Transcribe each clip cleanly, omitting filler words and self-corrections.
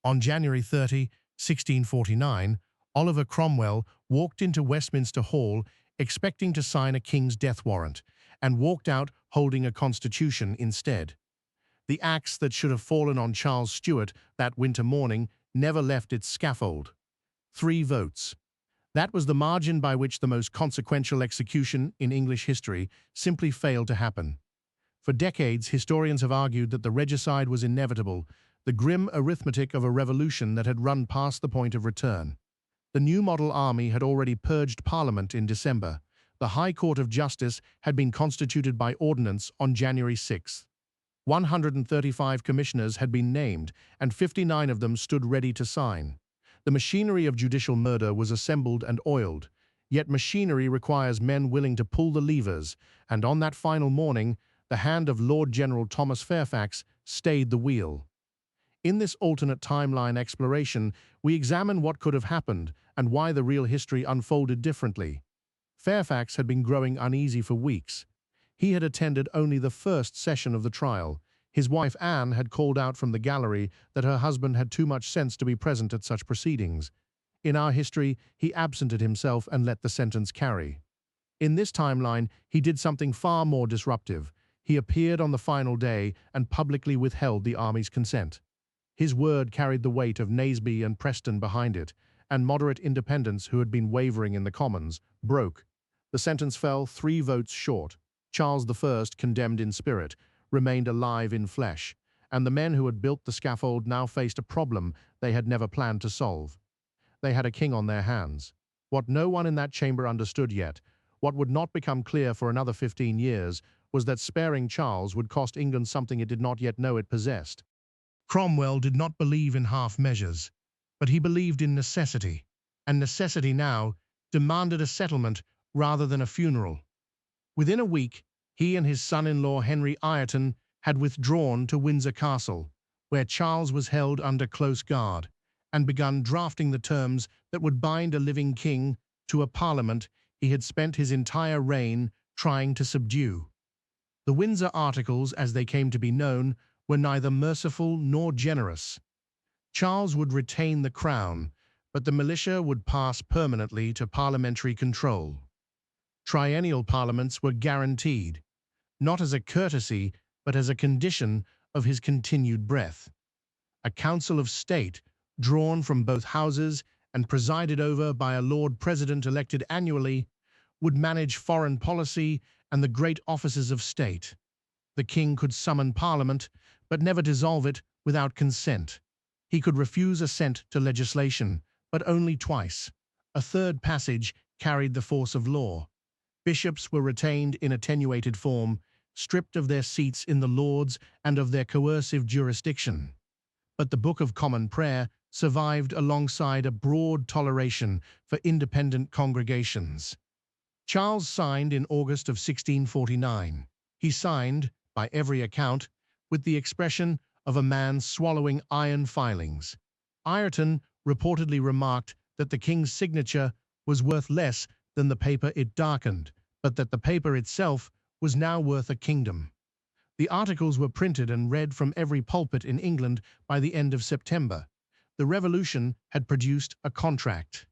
On January 30, 1649, Oliver Cromwell walked into Westminster Hall expecting to sign a king's death warrant, and walked out holding a constitution instead. The axe that should have fallen on Charles Stuart that winter morning never left its scaffold. 3 votes. That was the margin by which the most consequential execution in English history simply failed to happen. For decades, historians have argued that the regicide was inevitable, the grim arithmetic of a revolution that had run past the point of return. The new model army had already purged Parliament in December. The High Court of Justice had been constituted by ordinance on January 6. 135 commissioners had been named, and 59 of them stood ready to sign. The machinery of judicial murder was assembled and oiled, yet machinery requires men willing to pull the levers, and on that final morning, the hand of Lord General Thomas Fairfax stayed the wheel. In this alternate timeline exploration, we examine what could have happened and why the real history unfolded differently. Fairfax had been growing uneasy for weeks. He had attended only the first session of the trial. His wife Anne had called out from the gallery that her husband had too much sense to be present at such proceedings. In our history, he absented himself and let the sentence carry. In this timeline, he did something far more disruptive. He appeared on the final day and publicly withheld the army's consent. His word carried the weight of Naseby and Preston behind it, and moderate independents who had been wavering in the Commons broke. The sentence fell 3 votes short. Charles I, condemned in spirit, remained alive in flesh, and the men who had built the scaffold now faced a problem they had never planned to solve. They had a king on their hands. What no one in that chamber understood yet, what would not become clear for another 15 years, was that sparing Charles would cost England something it did not yet know it possessed. Cromwell did not believe in half measures, but he believed in necessity, and necessity now demanded a settlement rather than a funeral. Within a week, he and his son-in-law Henry Ireton had withdrawn to Windsor Castle, where Charles was held under close guard, and begun drafting the terms that would bind a living king to a parliament he had spent his entire reign trying to subdue. The Windsor Articles, as they came to be known, were neither merciful nor generous. Charles would retain the crown, but the militia would pass permanently to parliamentary control. Triennial parliaments were guaranteed, not as a courtesy, but as a condition of his continued breath. A council of state, drawn from both houses and presided over by a Lord President elected annually, would manage foreign policy and the great offices of state. The king could summon parliament, but never dissolve it without consent. He could refuse assent to legislation, but only twice. A third passage carried the force of law. Bishops were retained in attenuated form, stripped of their seats in the Lords and of their coercive jurisdiction. But the Book of Common Prayer survived alongside a broad toleration for independent congregations. Charles signed in August of 1649. He signed, by every account, with the expression of a man swallowing iron filings. Ireton reportedly remarked that the king's signature was worth less than the paper it darkened, but that the paper itself was now worth a kingdom. The articles were printed and read from every pulpit in England by the end of September. The Revolution had produced a contract.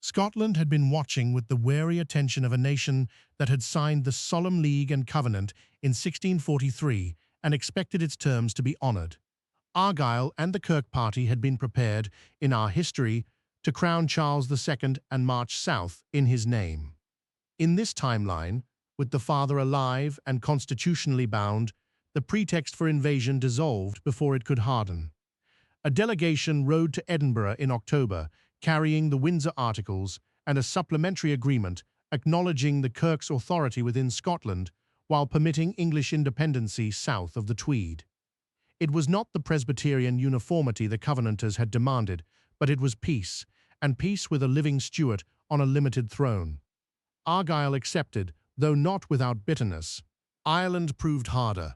Scotland had been watching with the wary attention of a nation that had signed the Solemn League and Covenant in 1643 and expected its terms to be honoured. Argyll and the Kirk party had been prepared, in our history, to crown Charles II and march south in his name. In this timeline, with the father alive and constitutionally bound, the pretext for invasion dissolved before it could harden. A delegation rode to Edinburgh in October, carrying the Windsor Articles and a supplementary agreement acknowledging the Kirk's authority within Scotland while permitting English independency south of the Tweed. It was not the Presbyterian uniformity the Covenanters had demanded, but it was peace, and peace with a living Stuart on a limited throne. Argyll accepted, though not without bitterness. Ireland proved harder,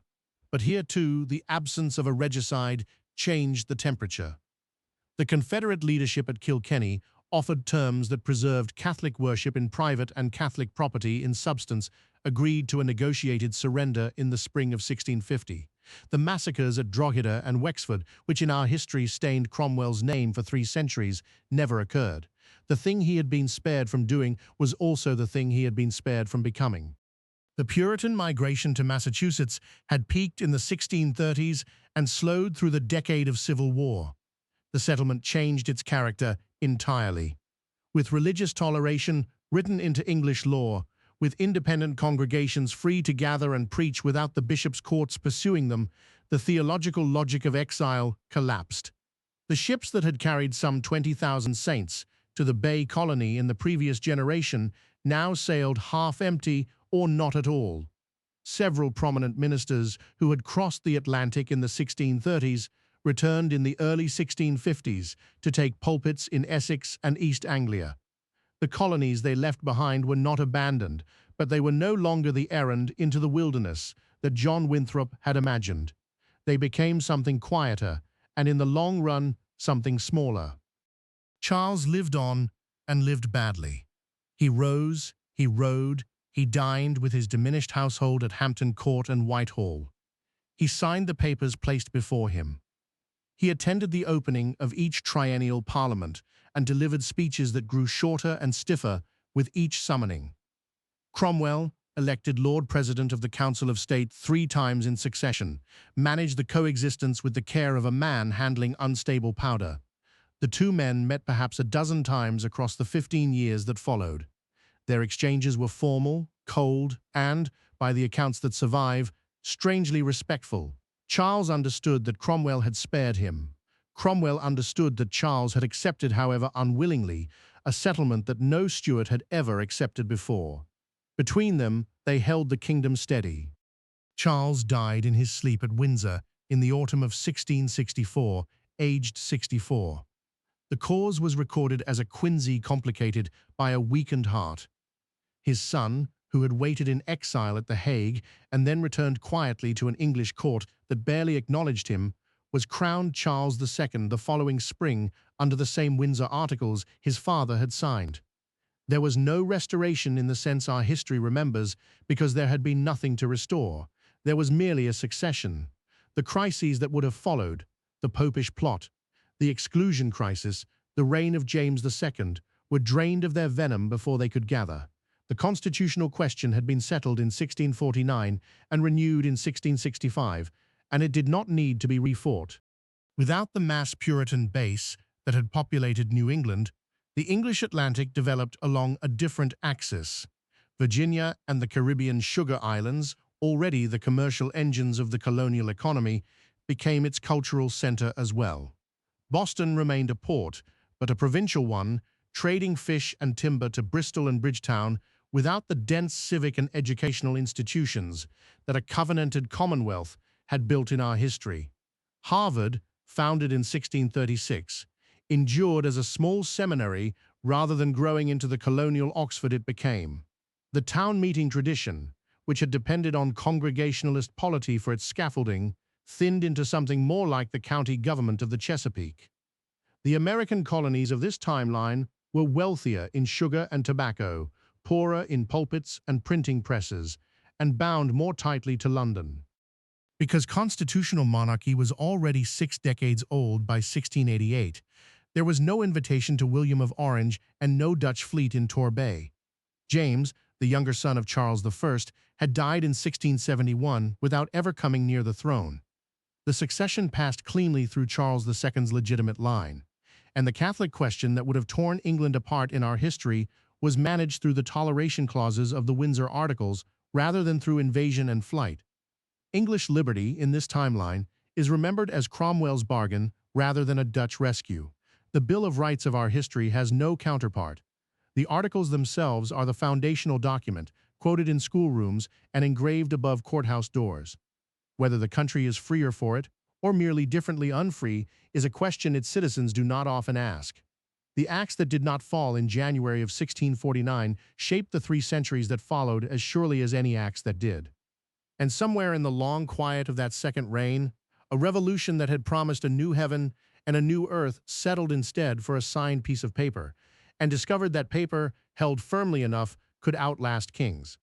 but here too the absence of a regicide changed the temperature. The Confederate leadership at Kilkenny offered terms that preserved Catholic worship in private and Catholic property in substance, agreed to a negotiated surrender in the spring of 1650. The massacres at Drogheda and Wexford, which in our history stained Cromwell's name for 3 centuries, never occurred. The thing he had been spared from doing was also the thing he had been spared from becoming. The Puritan migration to Massachusetts had peaked in the 1630s and slowed through the decade of Civil War. The settlement changed its character entirely. With religious toleration written into English law, with independent congregations free to gather and preach without the bishop's courts pursuing them, the theological logic of exile collapsed. The ships that had carried some 20,000 saints to the Bay Colony in the previous generation now sailed half-empty or not at all. Several prominent ministers who had crossed the Atlantic in the 1630s returned in the early 1650s to take pulpits in Essex and East Anglia. The colonies they left behind were not abandoned, but they were no longer the errand into the wilderness that John Winthrop had imagined. They became something quieter, and in the long run, something smaller. Charles lived on and lived badly. He rose, he rode, he dined with his diminished household at Hampton Court and Whitehall. He signed the papers placed before him. He attended the opening of each triennial parliament and delivered speeches that grew shorter and stiffer with each summoning. Cromwell, elected Lord President of the Council of State 3 times in succession, managed the coexistence with the care of a man handling unstable powder. The two men met perhaps a dozen times across the 15 years that followed. Their exchanges were formal, cold, and, by the accounts that survive, strangely respectful. Charles understood that Cromwell had spared him. Cromwell understood that Charles had accepted, however unwillingly, a settlement that no Stuart had ever accepted before. Between them, they held the kingdom steady. Charles died in his sleep at Windsor in the autumn of 1664, aged 64. The cause was recorded as a quinsy complicated by a weakened heart. His son, who had waited in exile at The Hague and then returned quietly to an English court that barely acknowledged him, was crowned Charles II the following spring under the same Windsor Articles his father had signed. There was no restoration in the sense our history remembers because there had been nothing to restore. There was merely a succession. The crises that would have followed, the Popish plot, the exclusion crisis, the reign of James II, were drained of their venom before they could gather. The constitutional question had been settled in 1649 and renewed in 1665, and it did not need to be refought. Without the mass Puritan base that had populated New England, the English Atlantic developed along a different axis. Virginia and the Caribbean sugar islands, already the commercial engines of the colonial economy, became its cultural center as well. Boston remained a port, but a provincial one, trading fish and timber to Bristol and Bridgetown without the dense civic and educational institutions that a covenanted commonwealth had built in our history. Harvard, founded in 1636, endured as a small seminary rather than growing into the colonial Oxford it became. The town meeting tradition, which had depended on Congregationalist polity for its scaffolding, thinned into something more like the county government of the Chesapeake. The American colonies of this timeline were wealthier in sugar and tobacco, poorer in pulpits and printing presses, and bound more tightly to London. Because constitutional monarchy was already 6 decades old by 1688, there was no invitation to William of Orange and no Dutch fleet in Torbay. James, the younger son of Charles I, had died in 1671 without ever coming near the throne. The succession passed cleanly through Charles II's legitimate line, and the Catholic question that would have torn England apart in our history was managed through the toleration clauses of the Windsor Articles rather than through invasion and flight. English liberty, in this timeline, is remembered as Cromwell's bargain rather than a Dutch rescue. The Bill of Rights of our history has no counterpart. The Articles themselves are the foundational document, quoted in schoolrooms and engraved above courthouse doors. Whether the country is freer for it, or merely differently unfree, is a question its citizens do not often ask. The axe that did not fall in January of 1649 shaped the 3 centuries that followed as surely as any axe that did. And somewhere in the long quiet of that second reign, a revolution that had promised a new heaven and a new earth settled instead for a signed piece of paper, and discovered that paper, held firmly enough, could outlast kings.